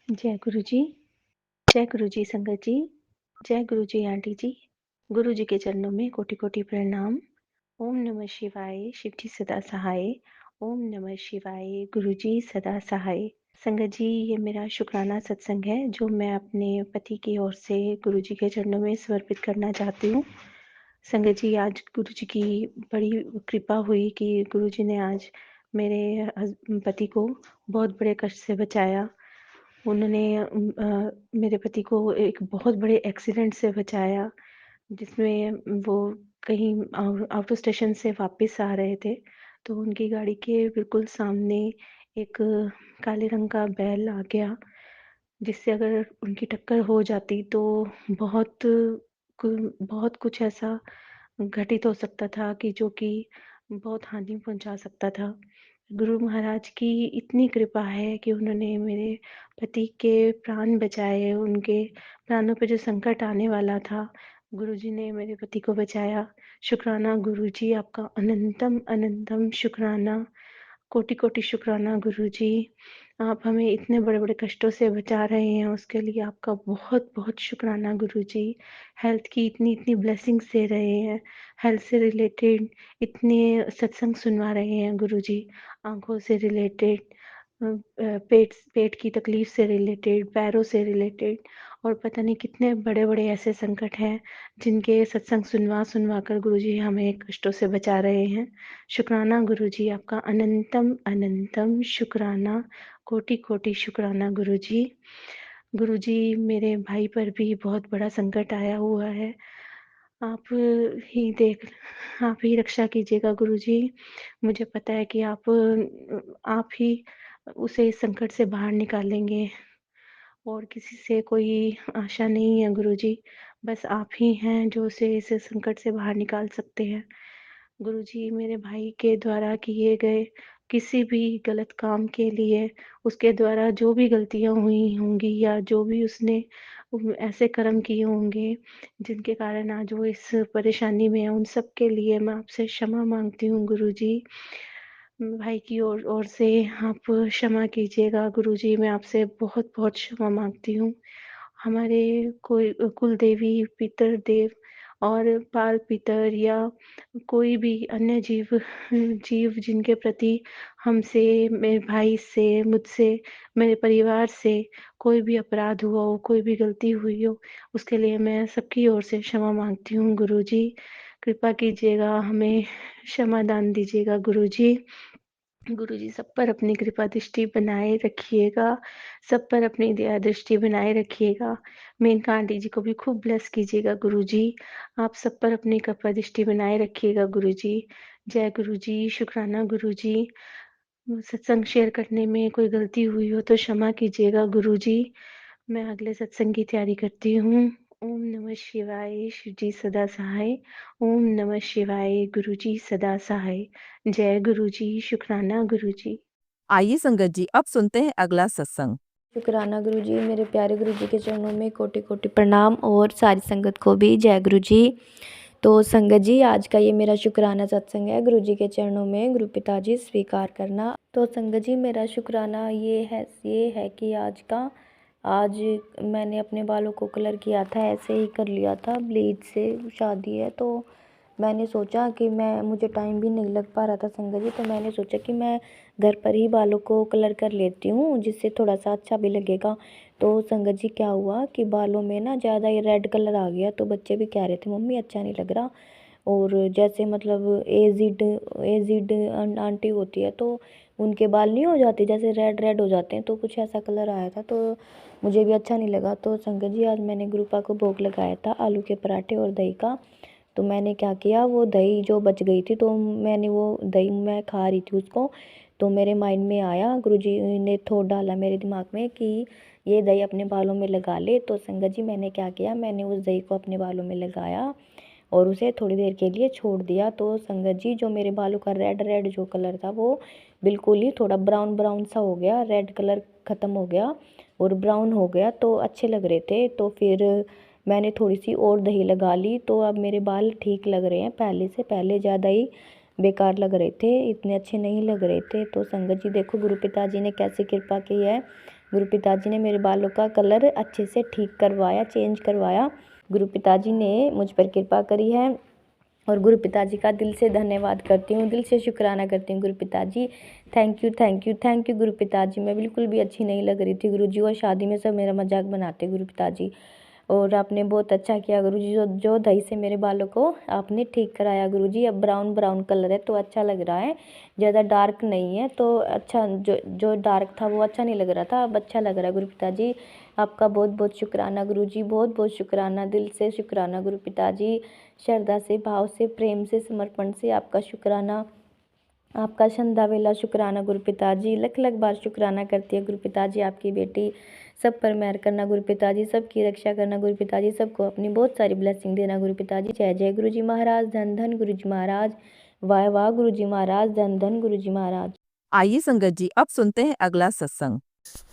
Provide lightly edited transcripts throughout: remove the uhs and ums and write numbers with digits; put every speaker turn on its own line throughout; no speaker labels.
जय गुरु जी, जय गुरु जी संगत जी, जय गुरु जी आंटी जी। गुरु जी के चरणों में कोटि-कोटि प्रणाम। ओम नमः शिवाय, शिव जी सदा सहाय। ओम नमः शिवाय, गुरु जी सदा सहाय। संगत जी, ये मेरा शुक्राना सत्संग है जो मैं अपने पति की ओर से गुरु जी के चरणों में समर्पित करना चाहती हूँ। संगत जी, आज गुरु जी की बड़ी कृपा हुई कि गुरु जी ने आज मेरे पति को बहुत बड़े कष्ट से बचाया। उन्होंने मेरे पति को एक बहुत बड़े एक्सीडेंट से बचाया, जिसमें वो कहीं आउट ऑफ स्टेशन से वापस आ रहे थे, तो उनकी गाड़ी के बिल्कुल सामने एक काले रंग का बैल आ गया, जिससे अगर उनकी टक्कर हो जाती तो बहुत बहुत कुछ ऐसा घटित हो सकता था कि जो कि बहुत हानि पहुंचा सकता था। गुरु महाराज की इतनी कृपा है कि उन्होंने मेरे पति के प्राण बचाए, उनके प्राणों पे जो संकट आने वाला था, गुरुजी ने मेरे पति को बचाया। शुक्राना गुरुजी, आपका अनंतम अनंतम शुक्राना। कोटि-कोटि शुक्राना गुरुजी। आप हमें इतने बड़े-बड़े कष्टों से बचा रहे हैं, उसके लिए आपका बहुत-बहुत शुक्राना गुरुजी। हेल्थ की इतनी-इतनी ब्लेसिंग्स दे रहे हैं, हेल्थ से रिलेटेड इतने सत्संग सुनवा रहे हैं गुरुजी, आँखों से रिलेटेड, पेट की तकलीफ से रिलेटेड, पैरों से रिलेटेड, और पता नहीं कितने बड़े-बड़े ऐसे संकट हैं, जिनके सत्संग सुनवा-सुनवा कर गुरुजी हमें कष्टों से बचा रहे हैं। शुक्राना गुरुजी, आपका अनंतम अनंतम शुक्राना। कोटि-कोटि शुक्राना गुरुजी। गुरुजी, मेरे भाई पर भी बहुत बड़ा संकट आया हुआ है। आप ही देख आप ही रक्षा कीजिएगा गुरुजी। मुझे पता है कि आप ही उसे इस संकट से बाहर निकालेंगे, और किसी से कोई आशा नहीं है गुरुजी। बस आप ही हैं जो उसे इस संकट से बाहर निकाल सकते हैं। गुरुजी, मेरे भाई के द्वारा किए गए किसी भी गलत काम के लिए, उसके द्वारा जो भी गलतियाँ हुई होंगी या जो भी उसने ऐसे कर्म किए होंगे जिनके कारण आज वो इस परेशानी में है, उन सब के लिए मैं आपसे क्षमा माँगती हूँ गुरुजी। भाई की ओर से आप क्षमा कीजिएगा गुरुजी, मैं आपसे बहुत-बहुत क्षमा माँगती हूँ। हमारे कोई कुल देवी, पितर देव और बाल पितर या कोई भी अन्य जीव जीव जिनके प्रति हमसे, मेरे भाई से, मुझसे, मेरे परिवार से कोई भी अपराध हुआ हो, कोई भी गलती हुई हो, उसके लिए मैं सबकी ओर से क्षमा माँगती हूँ गुरुजी। कृपा कीजिएगा, हमें क्षमा दान दीजिएगा गुरुजी। गुरुजी, सब पर अपनी कृपा दृष्टि बनाए रखिएगा, सब पर अपनी दया दृष्टि बनाए रखिएगा। मेनका आंटी जी को भी खूब ब्लेस कीजिएगा गुरुजी। आप सब पर अपनी कृपा दृष्टि बनाए रखिएगा गुरुजी। जय गुरुजी, शुक्राना गुरुजी। सत्संग शेयर करने में कोई गलती हुई हो तो क्षमा कीजिएगा गुरुजी। मैं अगले सत्संग की तैयारी करती हूँ। ओम नमः शिवाय, शिव जी सदा सहाय। ओम नमः शिवाय, गुरु जी सदा सहाय। जय गुरु जी, शुक्राना गुरु जी।
आइए संगत जी, अब सुनते हैं अगला सत्संग।
शुक्राना गुरु जी, मेरे प्यारे गुरु जी के चरणों में कोटि कोटि प्रणाम, और सारी संगत को भी जय गुरु जी। तो संगत जी, आज का ये मेरा शुक्राना सत्संग है, गुरु जी के चरणों में गुरु पिताजी स्वीकार करना। तो संगत जी, मेरा शुक्राना ये है कि आज मैंने अपने बालों को कलर किया था, ऐसे ही कर लिया था ब्लीच से, शादी है तो मैंने सोचा कि मुझे टाइम भी नहीं लग पा रहा था संगत जी, तो मैंने सोचा कि मैं घर पर ही बालों को कलर कर लेती हूँ, जिससे थोड़ा सा अच्छा भी लगेगा। तो संगत जी, क्या हुआ कि बालों में ना ज़्यादा ये रेड कलर आ गया, तो बच्चे भी कह रहे थे मम्मी अच्छा नहीं लग रहा। और जैसे मतलब एजिड एजिड आंटी होती है तो उनके बाल नहीं हो जाते, जैसे रेड रेड हो जाते हैं, तो कुछ ऐसा कलर आया था, तो मुझे भी अच्छा नहीं लगा। तो संगत जी, आज मैंने गुरुपा को भोग लगाया था आलू के पराठे और दही का। तो मैंने क्या किया, वो दही जो बच गई थी, तो मैंने वो दही मैं खा रही थी उसको, तो मेरे माइंड में आया, गुरुजी ने थोड़ा डाला मेरे दिमाग में कि ये दही अपने बालों में लगा ले। तो संगत जी, मैंने क्या किया, मैंने उस दही को अपने बालों में लगाया और उसे थोड़ी देर के लिए छोड़ दिया। तो संगत जी, जो मेरे बालों का रेड रेड जो कलर था वो बिल्कुल ही थोड़ा ब्राउन ब्राउन सा हो गया, रेड कलर ख़त्म हो गया और ब्राउन हो गया, तो अच्छे लग रहे थे। तो फिर मैंने थोड़ी सी और दही लगा ली, तो अब मेरे बाल ठीक लग रहे हैं, पहले ज़्यादा ही बेकार लग रहे थे, इतने अच्छे नहीं लग रहे थे। तो संगत जी देखो, गुरु पिताजी ने कैसी कृपा की है, गुरु पिताजी ने मेरे बालों का कलर अच्छे से ठीक करवाया, चेंज करवाया। गुरु पिताजी ने मुझ पर कृपा करी है और गुरु पिताजी का दिल से धन्यवाद करती हूँ, दिल से शुक्राना करती हूँ। गुरु पिताजी thank you thank you thank you गुरु पिताजी। मैं बिल्कुल भी अच्छी नहीं लग रही थी गुरुजी, और शादी में सब मेरा मजाक बनाते गुरु पिताजी। और आपने बहुत अच्छा किया गुरुजी, जो दही से मेरे बालों को आपने ठीक कराया गुरुजी। अब ब्राउन ब्राउन कलर है तो अच्छा लग रहा है, ज़्यादा डार्क नहीं है तो अच्छा। जो डार्क था वो अच्छा नहीं लग रहा था, अब अच्छा लग रहा है गुरु पिताजी। आपका बहुत बहुत शुक्राना गुरुजी, बहुत बहुत शुक्राना, दिल से शुक्राना गुरु पिताजी। श्रद्धा से, भाव से, प्रेम से, समर्पण से आपका शुक्राना, आपका संध्या वेला शुक्राना गुरु पिताजी। लख लख बार शुक्राना करती है गुरु पिताजी आपकी बेटी। सब पर मेहर करना गुरु पिताजी, सबकी रक्षा करना गुरु पिताजी, सबको अपनी बहुत सारी ब्लेसिंग देना गुरु पिताजी। जय जय गुरु जी महाराज, धन धन गुरु जी महाराज, वाह वाह गुरु जी महाराज, धन धन गुरु जी महाराज।
आइए संगत जी अब सुनते हैं अगला सत्संग।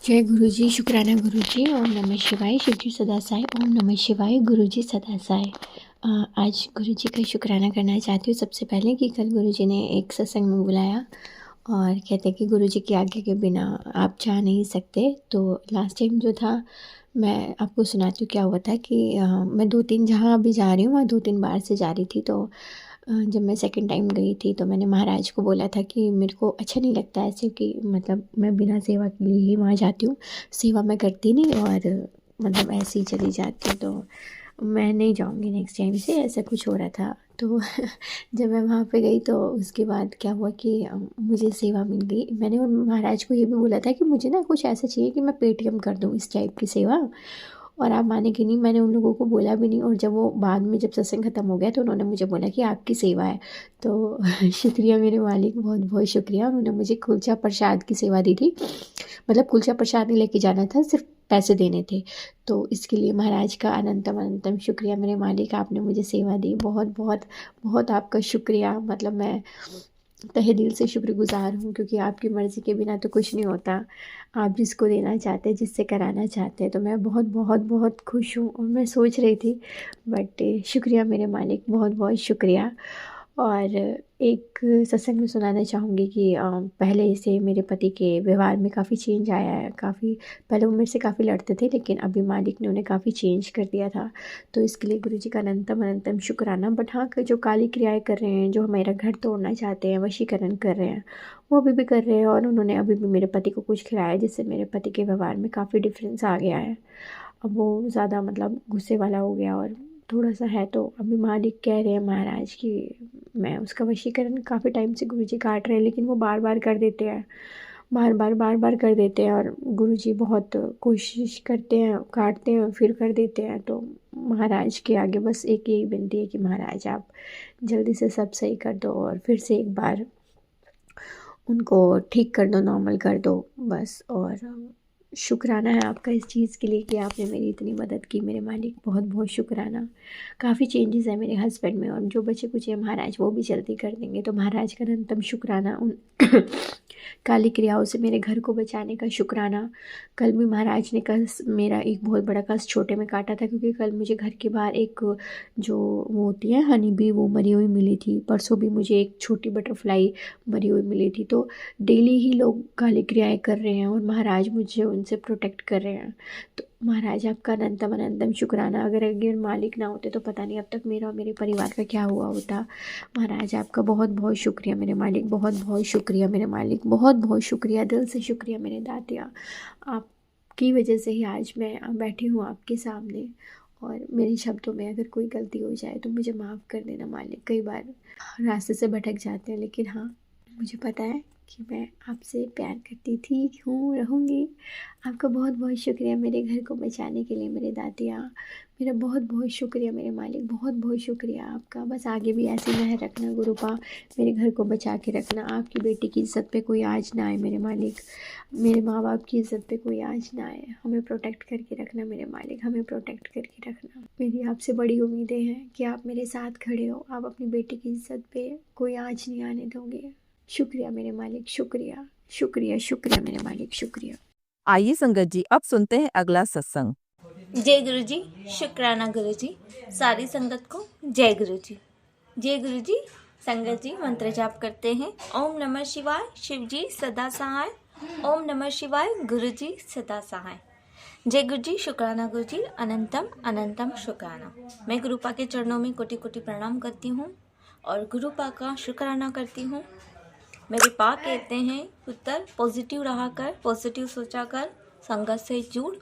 जय गुरु जी, शुक्राना गुरु जी। ओम नमः शिवाय, शिव जी सदा साई। ओम नमः शिवाय, गुरु जी सदा साई। आज गुरु जी का शुक्राना करना चाहती हूँ सबसे पहले कि कल गुरु जी ने एक सत्संग में बुलाया और कहते हैं कि गुरु जी की आज्ञा के बिना आप जा नहीं सकते। तो लास्ट टाइम जो था, मैं आपको सुनाती हूँ क्या हुआ था कि मैं 2-3 जहाँ अभी जा रही हूँ वहाँ 2-3 बार से जा रही थी। तो जब मैं सेकंड टाइम गई थी तो मैंने महाराज को बोला था कि मेरे को अच्छा नहीं लगता ऐसे, कि मतलब मैं बिना सेवा के लिए ही वहाँ जाती हूँ, सेवा मैं करती नहीं और मतलब ऐसे ही चली जाती हूँ, तो मैं नहीं जाऊँगी नेक्स्ट टाइम से, ऐसा कुछ हो रहा था। तो जब मैं वहाँ पे गई तो उसके बाद क्या हुआ कि मुझे सेवा मिल गई। मैंने उन महाराज को ये भी बोला था कि मुझे ना कुछ ऐसा चाहिए कि मैं पेटीएम कर दूँ इस टाइप की सेवा, और आप मानेंगे नहीं, मैंने उन लोगों को बोला भी नहीं। और जब वो बाद में जब सत्संग ख़त्म हो गया तो उन्होंने मुझे बोला कि आपकी सेवा है। तो शुक्रिया मेरे मालिक, बहुत बहुत शुक्रिया। उन्होंने मुझे कुलचा प्रसाद की सेवा दी थी, मतलब कुलचा प्रसाद नहीं लेके जाना था, सिर्फ पैसे देने थे। तो इसके लिए महाराज का अनंतम अनंतम शुक्रिया मेरे मालिक, आपने मुझे सेवा दी, बहुत बहुत बहुत आपका शुक्रिया। मतलब मैं तहे दिल से शुक्रगुजार हूँ, क्योंकि आपकी मर्ज़ी के बिना तो कुछ नहीं होता। आप जिसको देना चाहते हैं, जिससे कराना चाहते हैं, तो मैं बहुत बहुत बहुत खुश हूँ। और मैं सोच रही थी, बट शुक्रिया मेरे मालिक, बहुत बहुत शुक्रिया। और एक सत्संग में सुनाना चाहूँगी कि पहले से मेरे पति के व्यवहार में काफ़ी चेंज आया है। काफ़ी पहले वो मेरे से काफ़ी लड़ते थे, लेकिन अभी मालिक ने उन्हें काफ़ी चेंज कर दिया था। तो इसके लिए गुरु जी का अनंतम अनंतम शुक्राना। बट हाँ, जो काली क्रियाएँ कर रहे हैं, जो मेरा घर तोड़ना चाहते हैं, वशीकरण कर रहे हैं, वो अभी भी कर रहे हैं। और उन्होंने अभी भी मेरे पति को कुछ खिलाया, जिससे मेरे पति के व्यवहार में काफ़ी डिफरेंस आ गया है। अब वो ज़्यादा मतलब गुस्से वाला हो गया और थोड़ा सा है। तो अभी मालिक कह रहे हैं महाराज कि मैं उसका वशीकरण काफ़ी टाइम से गुरुजी काट रहे हैं, लेकिन वो बार बार कर देते हैं, बार बार कर देते हैं। और गुरुजी बहुत कोशिश करते हैं, काटते हैं, फिर कर देते हैं। तो महाराज के आगे बस एक यही विनती है कि महाराज आप जल्दी से सब सही कर दो और फिर से एक बार उनको ठीक कर दो, नॉर्मल कर दो बस। और शुक्राना है आपका इस चीज़ के लिए कि आपने मेरी इतनी मदद की मेरे मालिक, बहुत बहुत शुक्राना। काफ़ी चेंजेस है मेरे हस्बैंड में, और जो बचे कुछ है महाराज वो भी जल्दी कर देंगे। तो महाराज का अनंतम शुक्राना, उन काली क्रियाओं से मेरे घर को बचाने का शुक्राना। कल भी महाराज ने कस मेरा एक बहुत बड़ा कस छोटे में काटा था, क्योंकि कल मुझे घर के बाहर एक जो वो होती है हनी बी, वो मरी हुई मिली थी। परसों भी मुझे एक छोटी बटरफ्लाई मरी हुई मिली थी। तो डेली ही लोग काली क्रियाएँ कर रहे हैं और महाराज मुझे उनसे प्रोटेक्ट कर रहे हैं। तो महाराज आपका अनंतम अनंतम शुक्राना। अगर मालिक ना होते तो पता नहीं अब तक मेरा और मेरे परिवार का क्या हुआ होता। महाराज आपका बहुत बहुत शुक्रिया मेरे मालिक, बहुत बहुत शुक्रिया मेरे मालिक, बहुत बहुत शुक्रिया, दिल से शुक्रिया मेरे दातिया। आपकी वजह से ही आज मैं बैठी हूँ आपके सामने। और मेरे शब्दों में अगर कोई गलती हो जाए तो मुझे माफ़ कर देना मालिक। कई बार रास्ते से भटक जाते हैं, लेकिन हाँ, मुझे पता है कि मैं आपसे प्यार करती थी, हूँ, रहूँगी। आपका बहुत बहुत शुक्रिया मेरे घर को बचाने के लिए मेरे दातिया। मेरा बहुत बहुत शुक्रिया मेरे मालिक, बहुत बहुत शुक्रिया आपका। बस आगे भी ऐसी मेहर रखना गुरुपा, मेरे घर को बचा के रखना। आपकी बेटी की इज़्ज़त पे कोई आँच ना आए मेरे मालिक, मेरे माँ बाप की इज़्ज़त पे कोई आँच ना आए। हमें प्रोटेक्ट करके रखना मेरे मालिक, हमें प्रोटेक्ट करके रखना। मेरी आपसे बड़ी उम्मीदें हैं कि आप मेरे साथ खड़े हो, आप अपनी बेटी की इज़्ज़त पे कोई आँच नहीं आने दोगे। शुक्रिया मेरे मालिक, शुक्रिया शुक्रिया शुक्रिया मेरे मालिक, शुक्रिया।
आइए संगत जी अब सुनते हैं अगला सत्संग।
जय गुरु जी, शुक्राना गुरु जी। सारी संगत को जय गुरु जी। जय गुरु जी। संगत जी मंत्र जाप करते हैं। ओम नमः शिवाय, शिव जी सदा सहाय। ओम नमः शिवाय। गुरु जी सदा सहाय। जय गुरु जी, शुक्राना गुरु जी, अनंतम अनंतम शुक्राना। मैं गुरुपा के चरणों में कोटि कोटि प्रणाम करती हूँ और गुरुपा का शुक्राना करती हूँ। मेरे पा कहते हैं पुत्र, पॉजिटिव रहा कर, पॉजिटिव सोचा कर, संगत से जुड़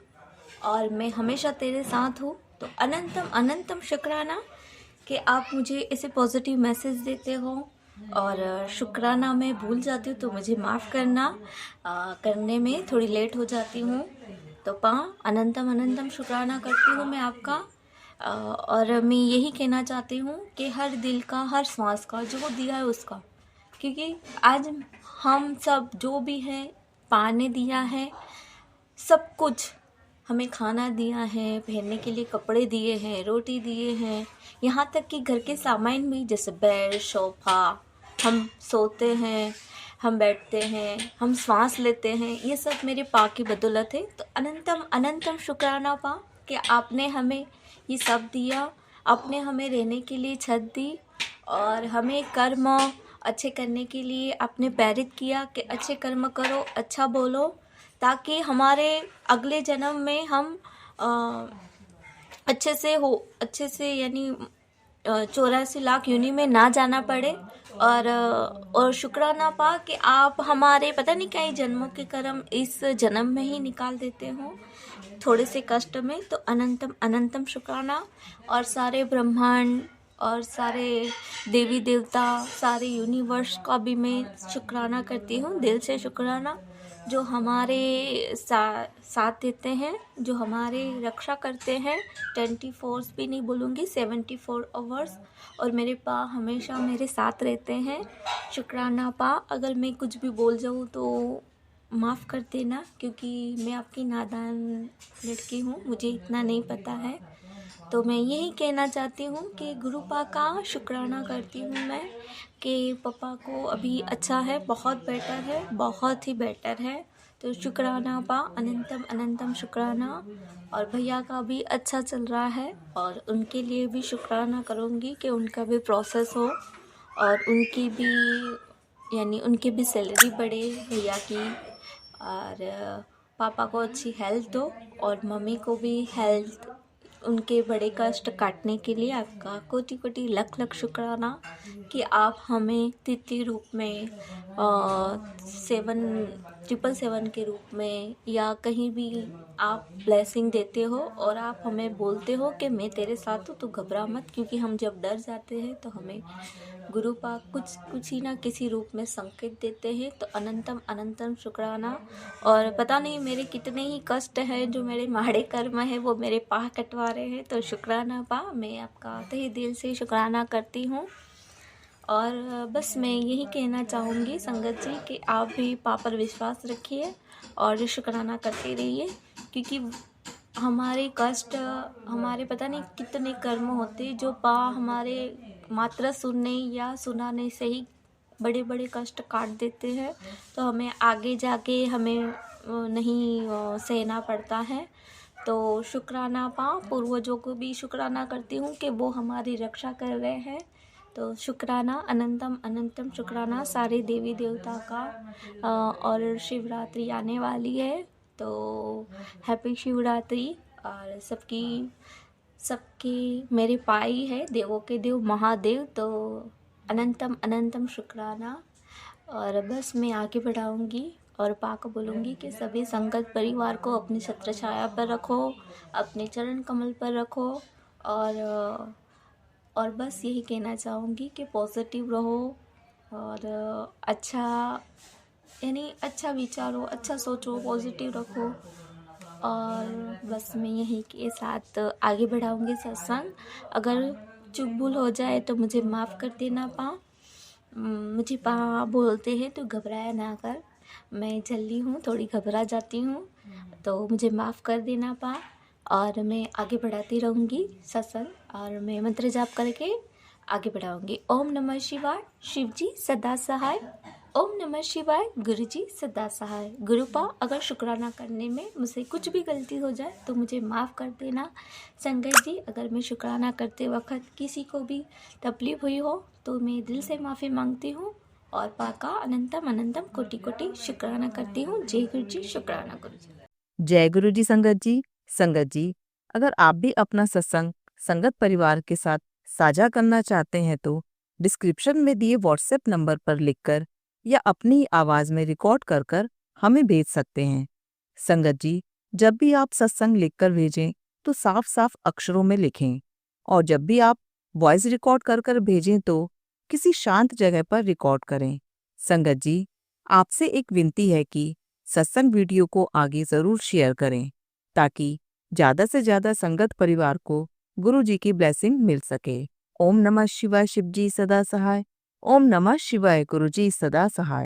और मैं हमेशा तेरे साथ हूँ। तो अनंतम अनंतम शुक्राना कि आप मुझे ऐसे पॉजिटिव मैसेज देते हो। और शुक्राना मैं भूल जाती हूँ तो मुझे माफ़ करना, करने में थोड़ी लेट हो जाती हूँ। तो अनंतम अनंतम शुक्राना करती हूँ मैं आपका। और मैं यही कहना चाहती हूँ कि हर दिल का, हर श्वास का जो दिया है उसका, क्योंकि आज हम सब जो भी है पाने दिया है, सब कुछ हमें खाना दिया है, पहनने के लिए कपड़े दिए हैं, रोटी दिए हैं, यहाँ तक कि घर के सामान भी, जैसे बेड, सोफा, हम सोते हैं, हम बैठते हैं, हम सांस लेते हैं, ये सब मेरे पा की बदौलत है। तो अनंतम अनंतम शुक्राना पा कि आपने हमें ये सब दिया, आपने हमें रहने के लिए छत दी और हमें कर्म अच्छे करने के लिए आपने प्रेरित किया कि अच्छे कर्म करो, अच्छा बोलो, ताकि हमारे अगले जन्म में हम अच्छे से यानी 84 लाख योनि में ना जाना पड़े। और शुक्राना पा कि आप हमारे पता नहीं कई जन्मों के कर्म इस जन्म में ही निकाल देते हो थोड़े से कष्ट में। तो अनंतम अनंतम शुक्राना। और सारे ब्रह्मांड और सारे देवी देवता, सारे यूनिवर्स का भी मैं शुक्राना करती हूँ, दिल से शुक्राना, जो हमारे साथ देते हैं, जो हमारे रक्षा करते हैं 24 भी नहीं बोलूँगी, 74 आवर्स। और मेरे पा हमेशा मेरे साथ रहते हैं। शुक्राना पा, अगर मैं कुछ भी बोल जाऊँ तो माफ़ कर देना, क्योंकि मैं आपकी नादान लड़की हूँ, मुझे इतना नहीं पता है। तो मैं यही कहना चाहती हूँ कि गुरुपा का शुक्राना करती हूँ मैं कि पापा को अभी अच्छा है, बहुत बेटर है, बहुत ही बेटर है। तो शुक्राना पा, अनंतम अनंतम शुक्राना। और भैया का भी अच्छा चल रहा है और उनके लिए भी शुक्राना करूँगी कि उनका भी प्रोसेस हो और उनकी भी यानी उनकी भी सैलरी बढ़े भैया की, और पापा को अच्छी हेल्थ दो और मम्मी को भी हेल्थ, उनके बड़े कष्ट काटने के लिए आपका कोटि कोटि लख लख शुक्राना कि आप हमें तिथि रूप में 777 के रूप में या कहीं भी आप ब्लेसिंग देते हो और आप हमें बोलते हो कि मैं तेरे साथ हूँ, तो घबरा मत, क्योंकि हम जब डर जाते हैं तो हमें गुरु पाक कुछ ही ना किसी रूप में संकेत देते हैं। तो अनंतम अनंतम शुक्राना। और पता नहीं मेरे कितने ही कष्ट हैं, जो मेरे माड़े कर्म है वो मेरे पा कटवा रहे हैं। तो शुक्राना पा, मैं आपका तहे दिल से शुक्राना करती हूँ। और बस मैं यही कहना चाहूँगी संगत जी कि आप भी पा पर विश्वास रखिए और शुक्राना करते रहिए, क्योंकि हमारे कष्ट, हमारे पता नहीं कितने कर्म होते जो पा हमारे मात्र सुनने या सुनाने से ही बड़े बड़े कष्ट काट देते हैं। तो हमें आगे जाके हमें नहीं सहना पड़ता है। तो शुक्राना पा, पूर्वजों को भी शुक्राना करती हूँ कि वो हमारी रक्षा कर रहे हैं। तो शुक्राना, अनंतम अनंतम शुक्राना सारे देवी देवता का। और शिवरात्रि आने वाली है, तो हैप्पी शिवरात्रि। और सबकी मेरे पाई है, देवों के देव महादेव। तो अनंतम अनंतम शुक्राना। और बस मैं आगे बढ़ाऊँगी और पा को बोलूँगी कि सभी संगत परिवार को अपनी छत्र छाया पर रखो, अपने चरण कमल पर रखो। और बस यही कहना चाहूँगी कि पॉजिटिव रहो और अच्छा यानी अच्छा विचारो, अच्छा सोचो, पॉजिटिव रखो। और बस मैं यही के साथ आगे बढ़ाऊँगी सत्संग। अगर चूक भूल हो जाए तो मुझे माफ़ कर देना पा। मुझे पा बोलते हैं तो घबराया ना कर, मैं जल्दी हूँ, थोड़ी घबरा जाती हूँ, तो मुझे माफ़ कर देना पा। और मैं आगे बढ़ाती रहूँगी सत्संग और मैं मंत्र जाप करके आगे बढ़ाऊँगी। ओम नमः शिवाय, शिव जी सदा सहाय। ओम नमः शिवाय, गुरु जी सदा सहाय। गुरुपा, अगर शुक्राना करने में मुझसे कुछ भी गलती हो जाए तो मुझे माफ़ कर देना। संगत जी, अगर मैं शुक्राना करते वक्त किसी को भी तकलीफ़ हुई हो तो मैं दिल से माफ़ी मांगती हूँ। और पाका अनंतम अनंतम कोटि कोटि शुक्राना करती हूँ। जय गुरु जी, शुक्राना गुरु जी।
जय गुरु जी संगत जी। संगत जी, अगर आप भी अपना सत्संग संगत परिवार के साथ साझा करना चाहते हैं तो डिस्क्रिप्शन में दिए व्हाट्सएप नंबर पर लिखकर या अपनी आवाज़ में रिकॉर्ड कर कर हमें भेज सकते हैं। संगत जी, जब भी आप सत्संग लिखकर भेजें तो साफ साफ अक्षरों में लिखें, और जब भी आप वॉइस रिकॉर्ड कर कर भेजें तो किसी शांत जगह पर रिकॉर्ड करें। संगत जी, आपसे एक विनती है कि सत्संग वीडियो को आगे ज़रूर शेयर करें ताकि ज़्यादा से ज़्यादा संगत परिवार को गुरु जी की ब्लेसिंग मिल सके। ओम नमः शिवाय, शिव जी सदा सहाय। ओम नमः शिवाय, गुरु जी सदा सहाय।